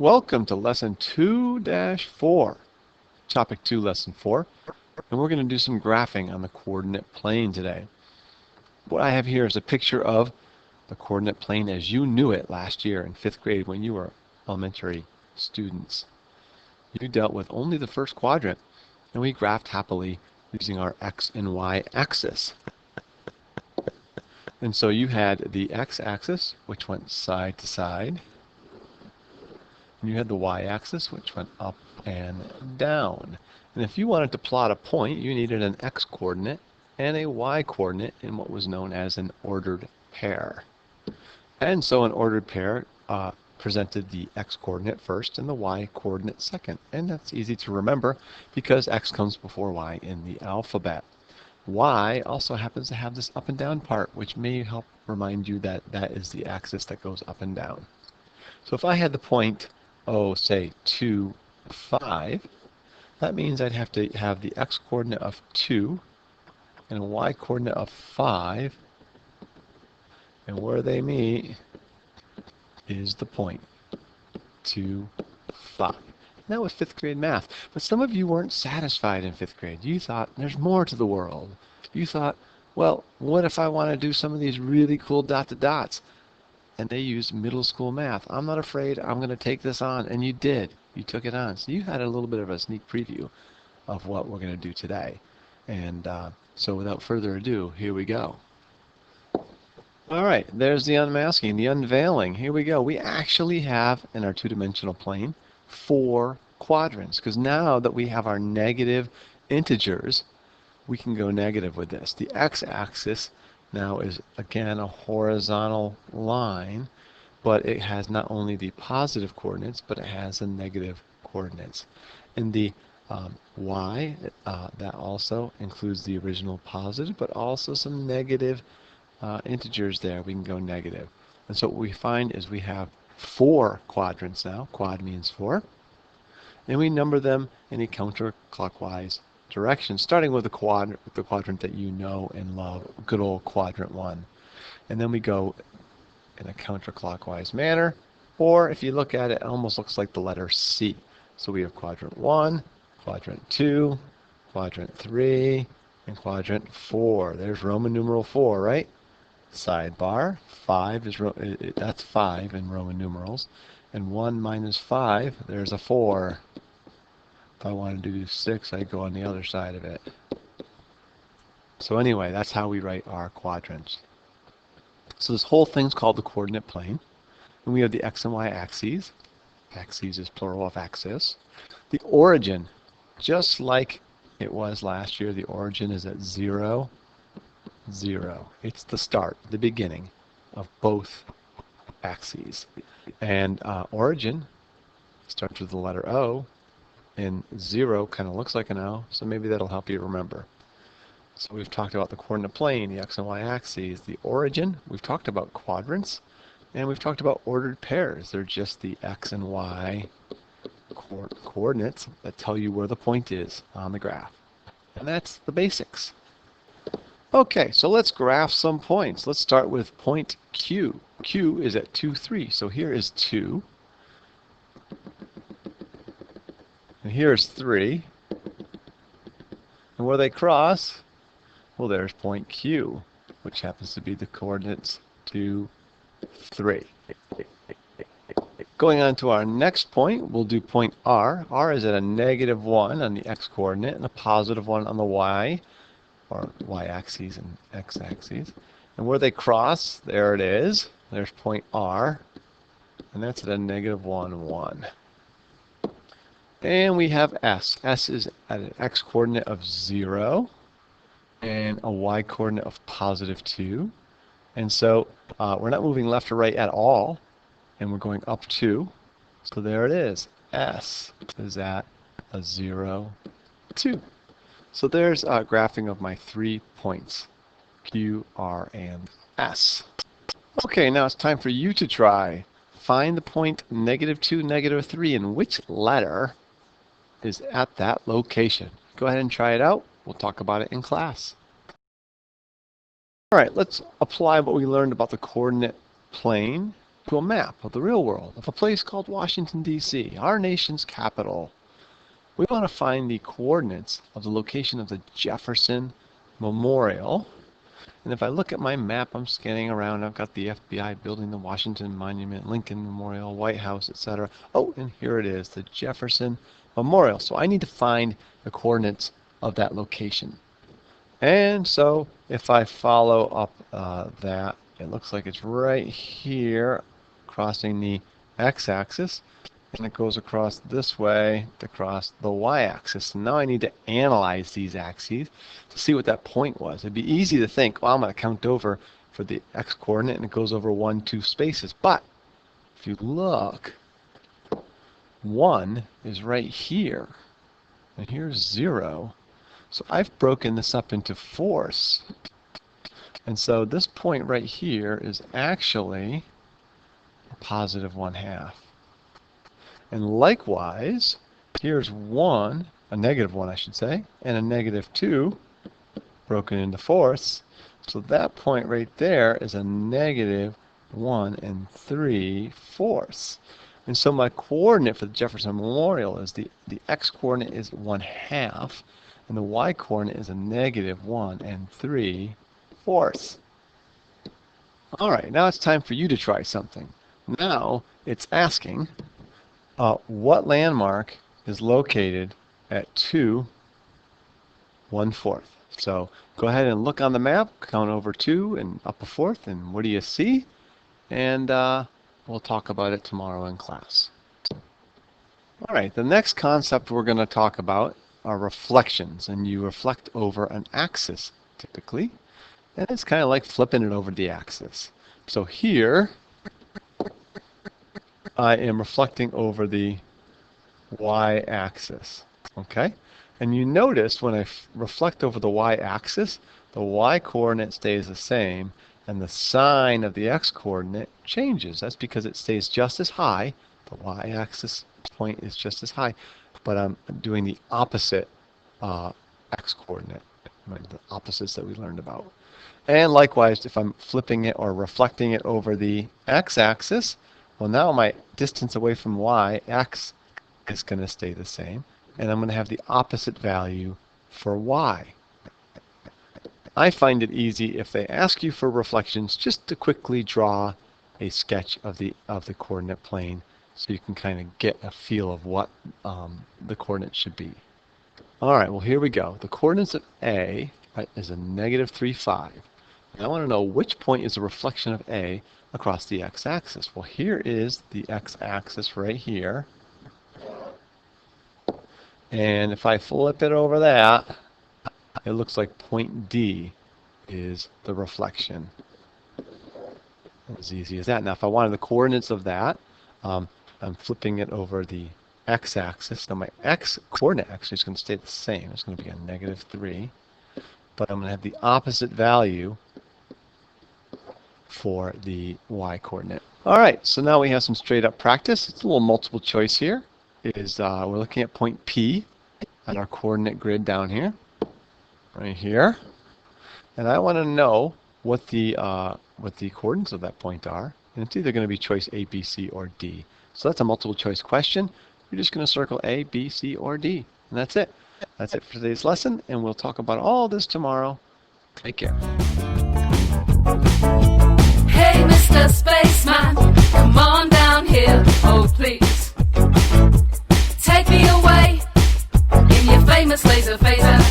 welcome to lesson 2-4, topic 2, lesson 4, and we're going to do some graphing on the coordinate plane today. What I have here is a picture of the coordinate plane as you knew it last year in 5th grade when you were elementary students. You dealt with only the first quadrant, and we graphed happily using our x and y axis. And so you had the x-axis, which went side to side. And you had the y-axis, which went up and down. And if you wanted to plot a point, you needed an x-coordinate and a y-coordinate in what was known as an ordered pair. And so an ordered pair presented the x-coordinate first and the y-coordinate second. And that's easy to remember because x comes before y in the alphabet. Y also happens to have this up and down part, which may help remind you that that is the axis that goes up and down. So if I had the point, say 2, 5, that means I'd have to have the x-coordinate of 2 and a y-coordinate of 5, and where they meet is the point 2, 5. That was 5th grade math, but some of you weren't satisfied in 5th grade. You thought there's more to the world. You thought, well, what if I want to do some of these really cool dot to dots? And they used middle school math. I'm not afraid, I'm going to take this on. And you did. You took it on. So you had a little bit of a sneak preview of what we're going to do today. And so without further ado, here we go. All right, there's the unmasking, the unveiling. Here we go. We actually have, in our two-dimensional plane, 4 quadrants. Because now that we have our negative integers, we can go negative with this. The x-axis now is again a horizontal line, but it has not only the positive coordinates, but it has the negative coordinates. And the y, that also includes the original positive, but also some negative integers there. We can go negative. And so what we find is we have 4 quadrants now. Quad means 4. And we number them in a counterclockwise direction, starting with the quadrant that you know and love, good old quadrant 1. And then we go in a counterclockwise manner, or if you look at it, it almost looks like the letter C. So we have quadrant 1, quadrant 2, quadrant 3, and quadrant 4. There's Roman numeral 4, right? Sidebar, 5 is that's 5 in Roman numerals, and 1 minus 5, there's a 4. If I wanted to do 6, I'd go on the other side of it. So anyway, that's how we write our quadrants. So this whole thing's called the coordinate plane, and we have the x and y axes. Axes is plural of axis. The origin, just like it was last year, the origin is at 0, 0. It's the start, the beginning of both axes. And origin starts with the letter O, and 0 kind of looks like an O, so maybe that'll help you remember. So we've talked about the coordinate plane, the x and y axes, the origin, we've talked about quadrants, and we've talked about ordered pairs. They're just the x and y coordinates that tell you where the point is on the graph. And that's the basics. Okay, so let's graph some points. Let's start with point Q. Q is at 2, 3. So here is 2. And here's 3. And where they cross, well, there's point Q, which happens to be the coordinates 2, 3. Going on to our next point, we'll do point R. R is at a -1 on the x-coordinate and a +1 on the y, or y-axis and x-axis. And where they cross, there it is. There's point R, and that's at a -1, 1. And we have S. S is at an x-coordinate of 0 and a y-coordinate of +2. And so we're not moving left or right at all, and we're going up 2. So there it is. S is at a 0, 2. So there's a graphing of my 3 points, Q, R, and S. Okay, now it's time for you to try. Find the point -2, -3, and which letter is at that location. Go ahead and try it out. We'll talk about it in class. All right, let's apply what we learned about the coordinate plane to a map of the real world of a place called Washington, D.C., our nation's capital. We want to find the coordinates of the location of the Jefferson Memorial. And if I look at my map, I'm scanning around. I've got the FBI building, the Washington Monument, Lincoln Memorial, White House, etc. Oh, and here it is, the Jefferson Memorial. So I need to find the coordinates of that location. And so if I follow up that, it looks like it's right here, crossing the x-axis, and it goes across this way to cross the y-axis. And now I need to analyze these axes to see what that point was. It'd be easy to think, well, I'm going to count over for the x-coordinate, and it goes over 1, 2 spaces. But if you look, 1 is right here, and here's 0. So I've broken this up into fourths. And so this point right here is actually a positive 1/2. And likewise, here's 1, a negative 1 I should say, and a negative 2 broken into fourths. So that point right there is a negative 1 3/4. And so my coordinate for the Jefferson Memorial is the x-coordinate is 1/2, and the y-coordinate is a negative 1 3/4. All right, now it's time for you to try something. Now it's asking, what landmark is located at 2 1/4? So go ahead and look on the map, count over 2 and up a fourth, and what do you see? And we'll talk about it tomorrow in class. All right, the next concept we're going to talk about are reflections, and you reflect over an axis typically, and it's kind of like flipping it over the axis. So here I am reflecting over the y-axis, okay? And you notice when I reflect over the y-axis, the y-coordinate stays the same, and the sign of the x-coordinate changes. That's because it stays just as high. The y-axis point is just as high, but I'm doing the opposite x-coordinate, the opposites that we learned about. And likewise, if I'm flipping it or reflecting it over the x-axis, well, now my distance away from y, x, is going to stay the same, and I'm going to have the opposite value for y. I find it easy if they ask you for reflections just to quickly draw a sketch of the coordinate plane so you can kind of get a feel of what the coordinates should be. All right, well, here we go. The coordinates of A is a negative 3, 5. And I want to know which point is a reflection of A across the x-axis. Well, here is the x-axis right here. And if I flip it over that, it looks like point D is the reflection. As easy as that. Now, if I wanted the coordinates of that, I'm flipping it over the x-axis. Now, my x-coordinate actually is going to stay the same. It's going to be a negative 3. But I'm going to have the opposite value for the y-coordinate. All right, so now we have some straight-up practice. It's a little multiple choice here. We're looking at point P on our coordinate grid down here, right here. And I want to know what the coordinates of that point are. And it's either going to be choice A, B, C, or D. So that's a multiple choice question. You're just going to circle A, B, C, or D. And that's it. That's it for today's lesson, and we'll talk about all this tomorrow. Take care. Hey, Mr. Spaceman, come on down here, oh please. Take me away in your famous laser phaser.